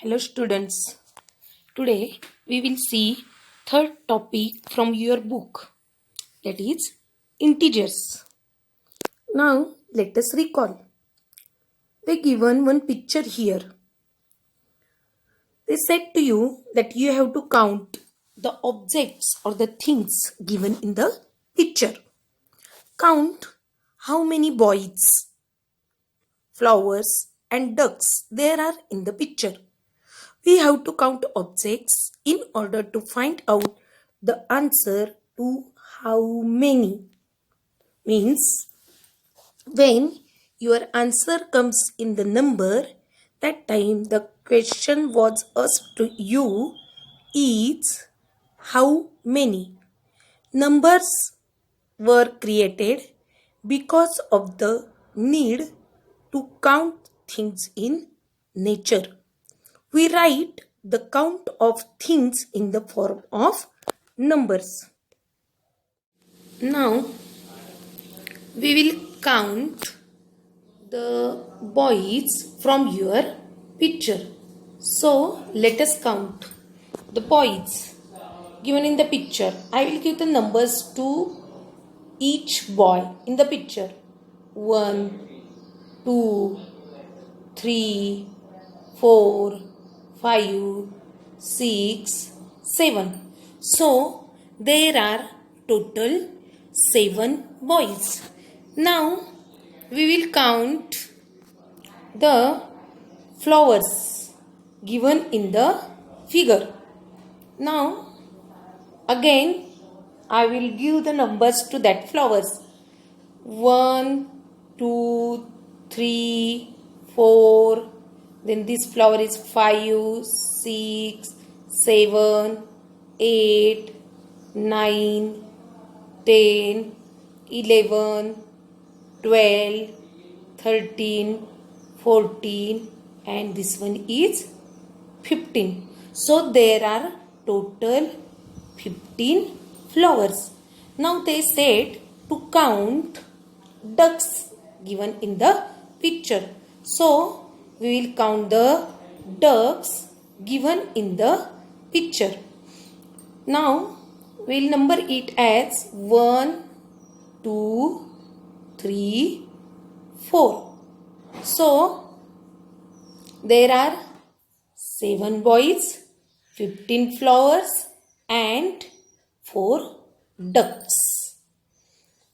Hello students. Today we will see third topic from your book, that is integers. Now let us recall. They given one picture here. They said to you that you have to count the objects or the things given in the picture. Count how many boys, flowers and ducks there are in the picture. We have to count objects in order to find out the answer to how many. Means when your answer comes in the number, that time the question was asked to you is how many. Numbers were created because of the need to count things in nature. We write the count of things in the form of numbers. Now we will count the boys from your picture. So let us count the boys given in the picture. I will give the numbers to each boy in the picture. 1, 2, 3, 4, 5, 6, 7. So there are total 7 boys. Now we will count the flowers given in the figure. Now again I will give the numbers to that flowers. 1, 2, 3, 4. Then this flower is 5, 6, 7, 8, 9, 10, 11, 12, 13, 14 and this one is 15. So there are total 15 flowers. Now they said to count ducks given in the picture. So we will count the ducks given in the picture. Now we will number it as 1, 2, 3, 4. So there are 7 boys, 15 flowers and 4 ducks.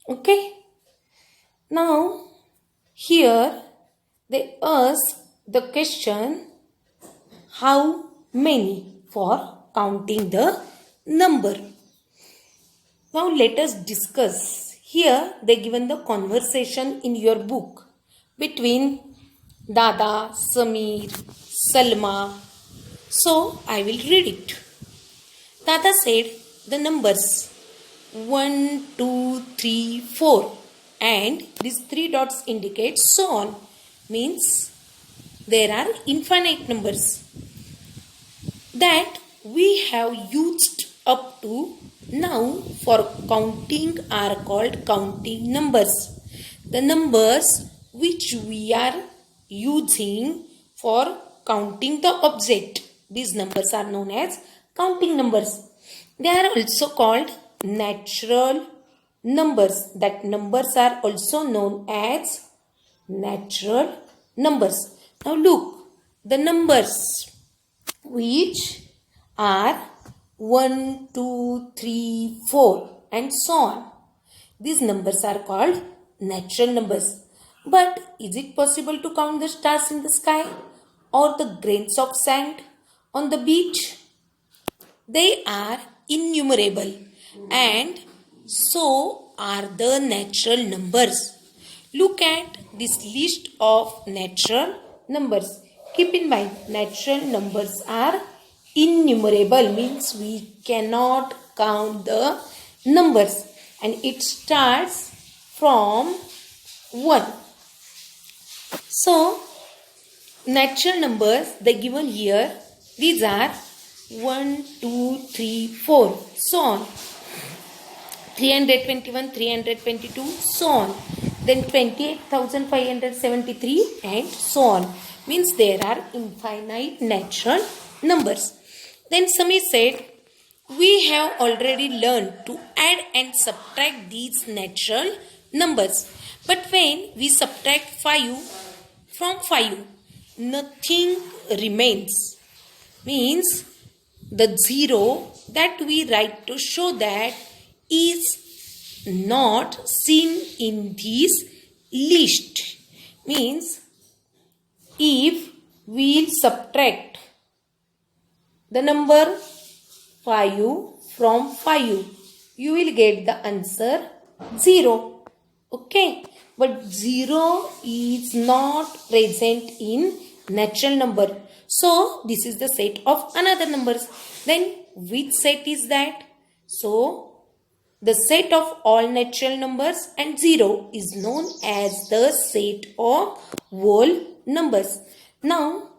Okay. Now here they ask the question how many for counting the number. Now let us discuss. Here they given the conversation in your book between Dada, Samir, Salma. So I will read it. Dada said the numbers 1, 2, 3, 4 and these 3 dots indicate so on. Means there are infinite numbers that we have used up to now for counting are called counting numbers. The numbers which we are using for counting the object, these numbers are known as counting numbers. They are also called natural numbers. That numbers are also known as natural numbers. Now look, the numbers which are 1, 2, 3, 4 and so on. These numbers are called natural numbers. But is it possible to count the stars in the sky or the grains of sand on the beach? They are innumerable and so are the natural numbers. Look at this list of natural numbers. Keep in mind, natural numbers are innumerable, means we cannot count the numbers, and it starts from 1. So natural numbers they given here, these are 1, 2, 3, 4 so on. 321, 322 so on. Then 28,573 and so on. Means there are infinite natural numbers. Then Samir said, we have already learned to add and subtract these natural numbers. But when we subtract 5 from 5, nothing remains. Means the 0 that we write to show that is not seen in this list. Means if we subtract the number 5 from 5, you will get the answer 0. Okay, but 0 is not present in natural number. So this is the set of another numbers. Then which set is that? So the set of all natural numbers and 0 is known as the set of whole numbers. Now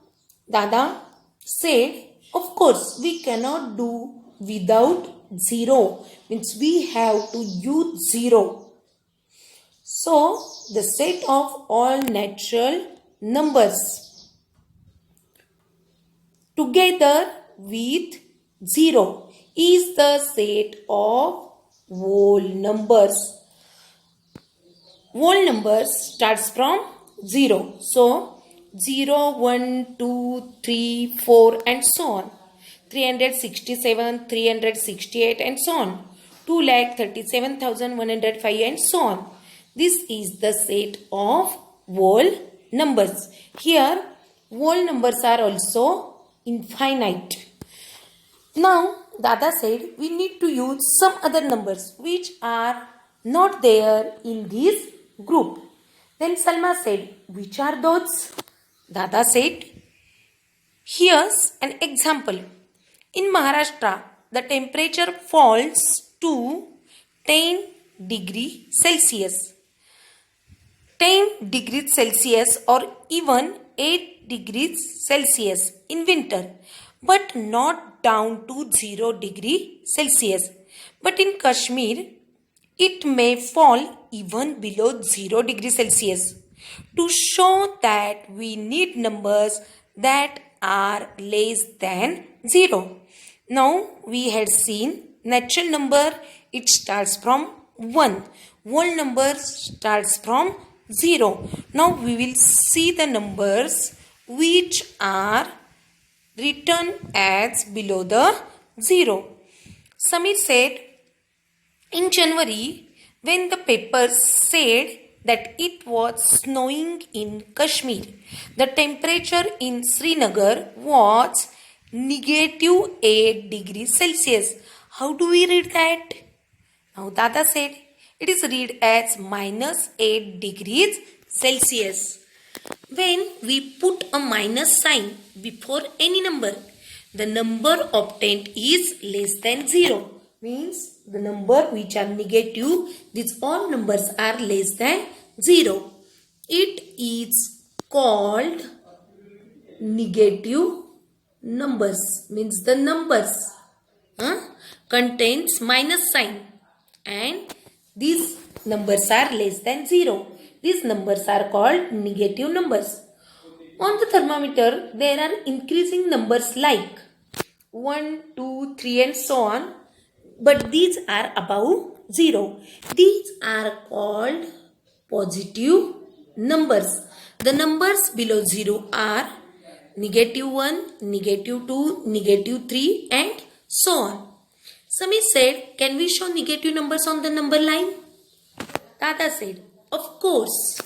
Dada said, of course we cannot do without 0. Means we have to use 0. So the set of all natural numbers together with 0 is the set of whole numbers. Whole numbers starts from 0. So 0, 1, 2, 3, 4 and so on. 367, 368 and so on. 2,37,105 and so on. This is the set of whole numbers. Here whole numbers are also infinite. Now Dada said we need to use some other numbers which are not there in this group. Then Salma said, which are those? Dada said, here's an example. In Maharashtra, the temperature falls to 10 degrees Celsius. 10 degrees Celsius or even 8 degrees Celsius in winter, but not down to 0 degree Celsius. But in Kashmir, it may fall even below 0 degree Celsius. To show that we need numbers that are less than 0. Now we had seen natural number, it starts from 1. Whole number starts from 0. Now we will see the numbers which are written as below the 0. Samir said, in January, when the paper said that it was snowing in Kashmir, the temperature in Srinagar was negative 8 degrees Celsius. How do we read that? Now Dada said, it is read as minus 8 degrees Celsius. When we put a minus sign before any number, the number obtained is less than 0. Means the number which are negative, these all numbers are less than 0. It is called negative numbers. Means the numbers contains minus sign and these numbers are less than 0. These numbers are called negative numbers. On the thermometer, there are increasing numbers like 1, 2, 3 and so on. But these are above 0. These are called positive numbers. The numbers below 0 are negative 1, negative 2, negative 3 and so on. Samir said, can we show negative numbers on the number line? Dada said, of course.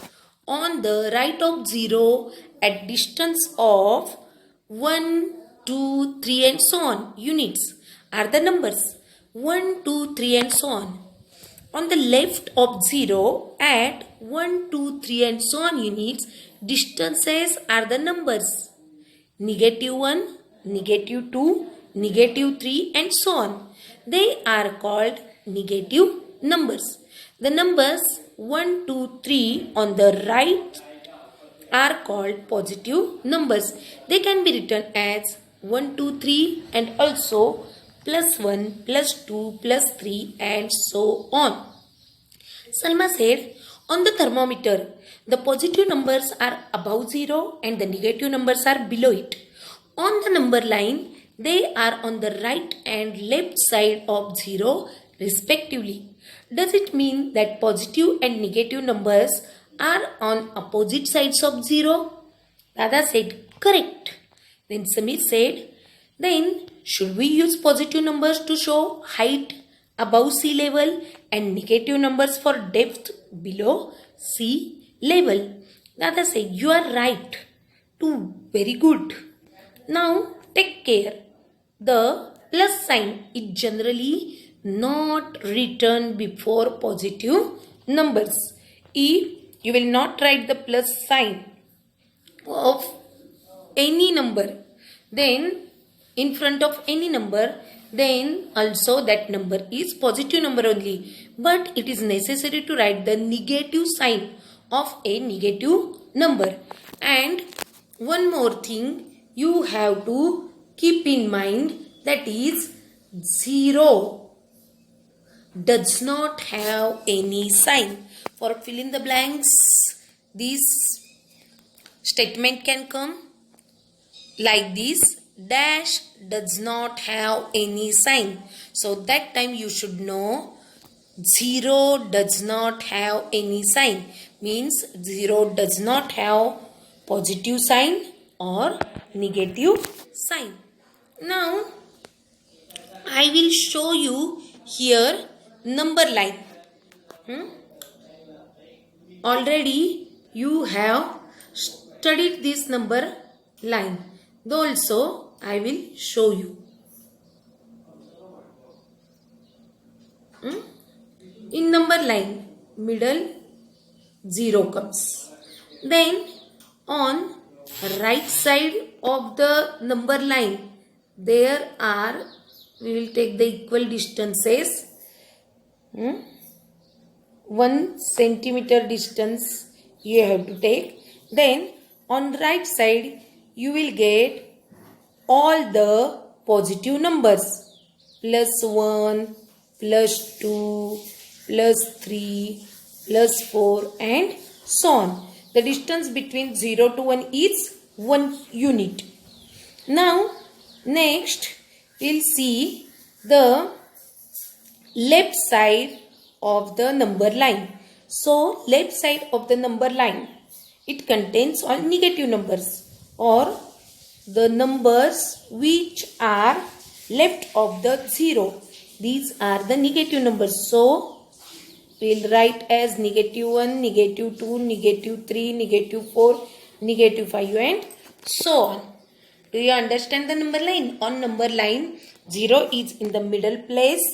On the right of 0 at distance of 1, 2, 3 and so on units are the numbers 1, 2, 3 and so on. On the left of 0 at 1, 2, 3 and so on units, distances are the numbers negative 1, negative 2, negative 3 and so on. They are called negative numbers. The numbers 1, 2, 3 on the right are called positive numbers. They can be written as 1, 2, 3 and also plus 1, plus 2, plus 3 and so on. Salma said, on the thermometer, the positive numbers are above 0 and the negative numbers are below it. On the number line, they are on the right and left side of 0 respectively. Does it mean that positive and negative numbers are on opposite sides of 0? Dada said, correct. Then Samir said, then should we use positive numbers to show height above sea level and negative numbers for depth below sea level? Dada said, you are right. 2. Very good. Now take care. The plus sign is generally not written before positive numbers. If you will not write the plus sign of any number, then in front of any number, then also that number is positive number only. But it is necessary to write the negative sign of a negative number. And one more thing you have to keep in mind, that is 0 does not have any sign. For fill in the blanks, this statement can come like this: dash does not have any sign. So that time you should know 0 does not have any sign. Means 0 does not have positive sign or negative sign. Now I will show you here number line. Already you have studied this number line. Though also I will show you. In number line, middle 0 comes. Then on right side of the number line, there are, we will take the equal distances. 1 centimeter distance you have to take. Then on right side you will get all the positive numbers: +1, +2, +3, +4 and so on. The distance between 0 to 1 is 1 unit. Now next we will see the left side of the number line. So left side of the number line, it contains all negative numbers, or the numbers which are left of the 0. These are the negative numbers. So we will write as -1, -2, -3, -4, -5 and so on. Do you understand the number line? On number line, 0 is in the middle place.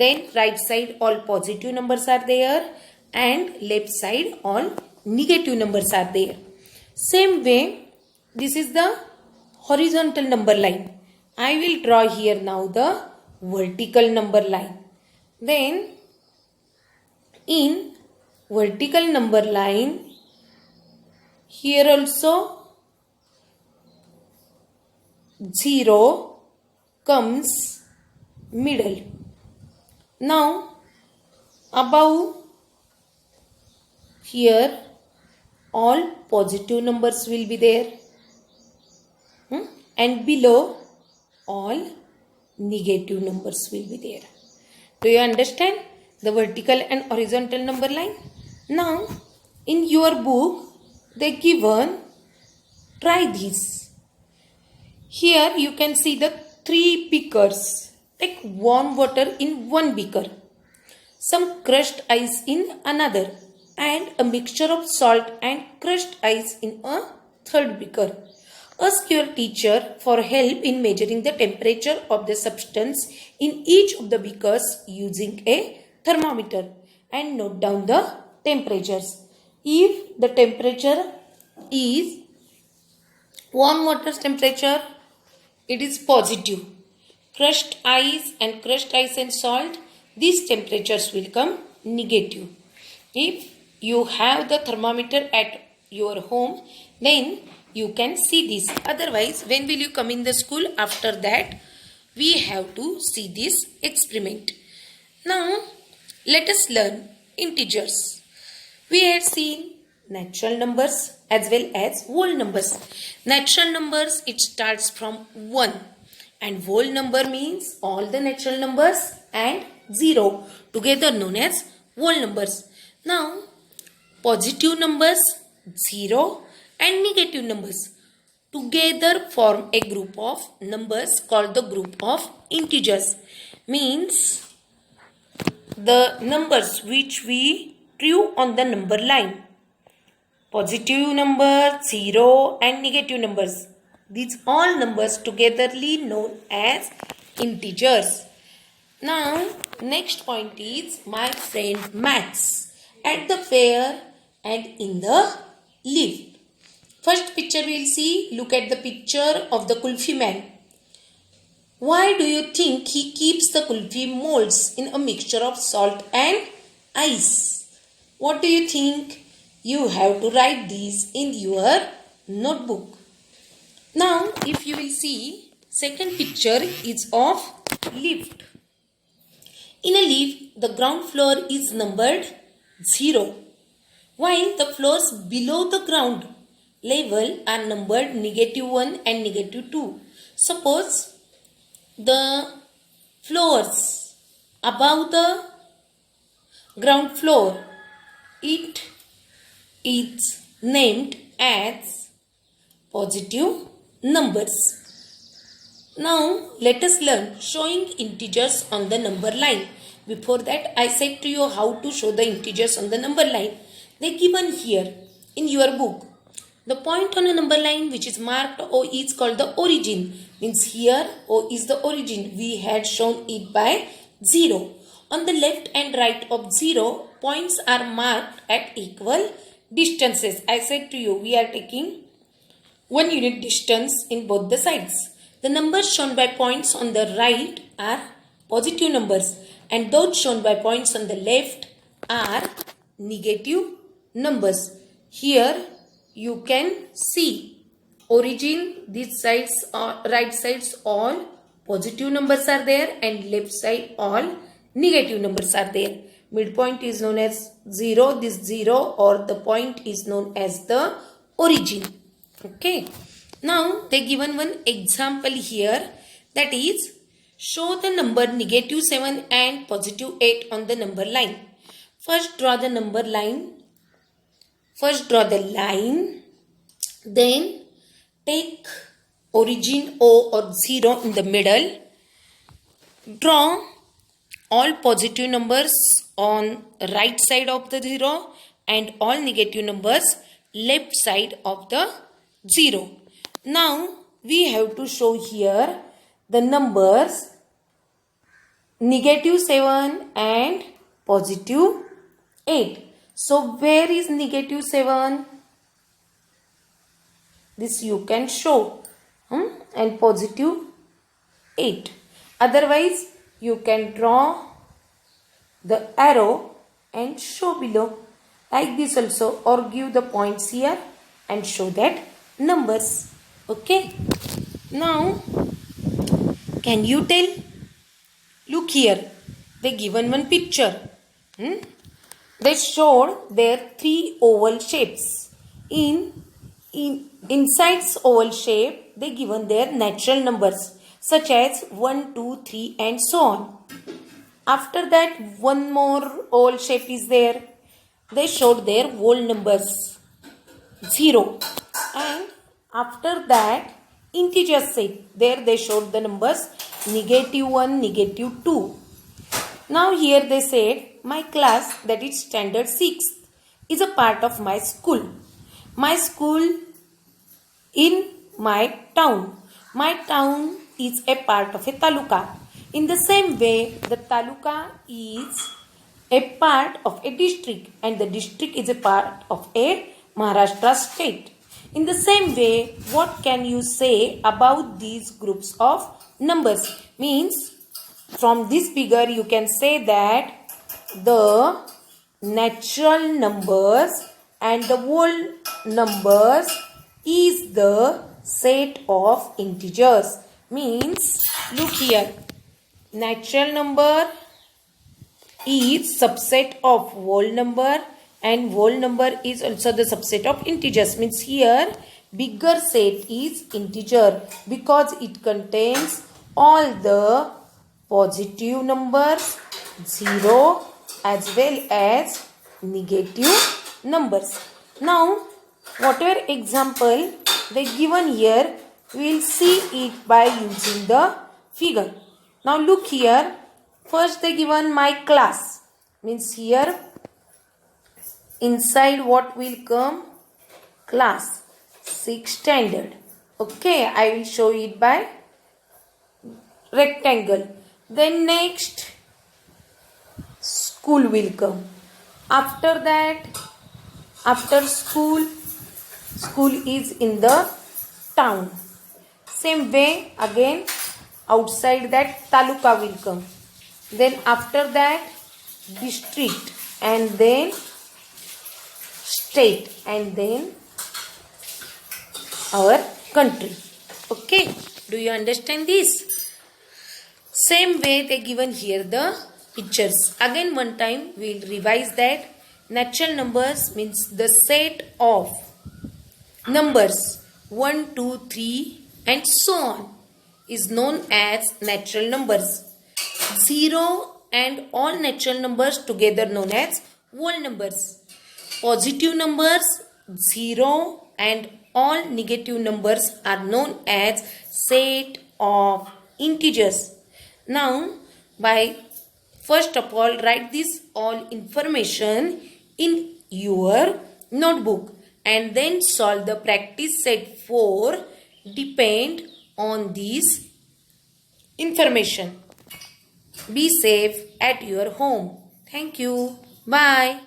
Then right side all positive numbers are there and left side all negative numbers are there. Same way, this is the horizontal number line. I will draw here now the vertical number line. Then in vertical number line, here also 0 comes middle. Now above here all positive numbers will be there, and below all negative numbers will be there. Do you understand the vertical and horizontal number line? Now in your book they given, try this. Here you can see the 3 beakers. Take warm water in one beaker, some crushed ice in another, and a mixture of salt and crushed ice in a third beaker. Ask your teacher for help in measuring the temperature of the substance in each of the beakers using a thermometer and note down the temperatures. If the temperature is warm water's temperature, it is positive. Crushed ice and salt, these temperatures will come negative. If you have the thermometer at your home, then you can see this. Otherwise, when will you come in the school? After that, we have to see this experiment. Now, let us learn integers. We had seen natural numbers as well as whole numbers. Natural numbers, it starts from 1, and whole number means all the natural numbers and 0 together known as whole numbers. Now positive numbers 0 and negative numbers together form a group of numbers called the group of integers. Means the numbers which we drew on the number line. Positive number, 0 and negative numbers. These all numbers togetherly known as integers. Now next point is my friend Max at the fair and in the lift. First picture we will see. Look at the picture of the kulfi man. Why do you think he keeps the kulfi molds in a mixture of salt and ice? What do you think? You have to write these in your notebook. Now if you will see, second picture is of lift. In a lift, the ground floor is numbered 0, while the floors below the ground level are numbered -1 and -2. Suppose the floors above the ground floor, it is named as positive numbers. Now let us learn showing integers on the number line. Before that I said to you how to show the integers on the number line. They given here in your book. The point on a number line which is marked O is called the origin. Means here O is the origin. We had shown it by 0. On the left and right of 0, points are marked at equal distances. I said to you we are taking 1 unit distance in both the sides. The numbers shown by points on the right are positive numbers, and those shown by points on the left are negative numbers. Here you can see origin, these sides are right sides all positive numbers are there and left side all negative numbers are there. Midpoint is known as 0, this 0 or the point is known as the origin. Okay. Now they given one example here, that is show the number -7 and +8 on the number line. First draw the number line. First draw the line, then take origin O or 0 in the middle. Draw all positive numbers on right side of the 0 and all negative numbers left side of the 0. Now we have to show here the numbers -7 and +8. So where is -7? This you can show and +8. Otherwise you can draw the arrow and show below like this also, or give the points here and show that numbers. Okay. Now can you tell? Look here. They given one picture. They showed their 3 oval shapes. Inside oval shape, they given their natural numbers such as 1, 2, 3 and so on. After that, one more oval shape is there. They showed their whole numbers 0. And after that, integer shape. There they showed the numbers -1, -2. Now here they said, my class, that is standard 6th, is a part of my school. My school in my town. My town is a part of a taluka. In the same way, the taluka is a part of a district and the district is a part of a Maharashtra state. In the same way, what can you say about these groups of numbers? Means from this figure you can say that the natural numbers and the whole numbers is the set of integers. Means look here, natural number is subset of whole number and whole number is also the subset of integers. Means here bigger set is integer because it contains all the positive numbers, 0 as well as negative numbers. Now whatever example they given here, we will see it by using the figure. Now look here. First they given my class. Means here inside what will come? Class, 6th standard. Okay, I will show it by rectangle. Then next school will come. After that, after school is in the town. Same way again outside that taluka will come. Then after that district, and then state, and then our country. Okay, do you understand this? Same way they given here the pictures. Again one time we will revise that. Natural numbers means the set of numbers 1, 2, 3 and so on is known as natural numbers. 0 and all natural numbers together known as whole numbers. Positive numbers 0 and all negative numbers are known as set of integers. Now by first of all write this all information in your notebook and then solve the practice set 4 depend on this information. Be safe at your home. Thank you. Bye.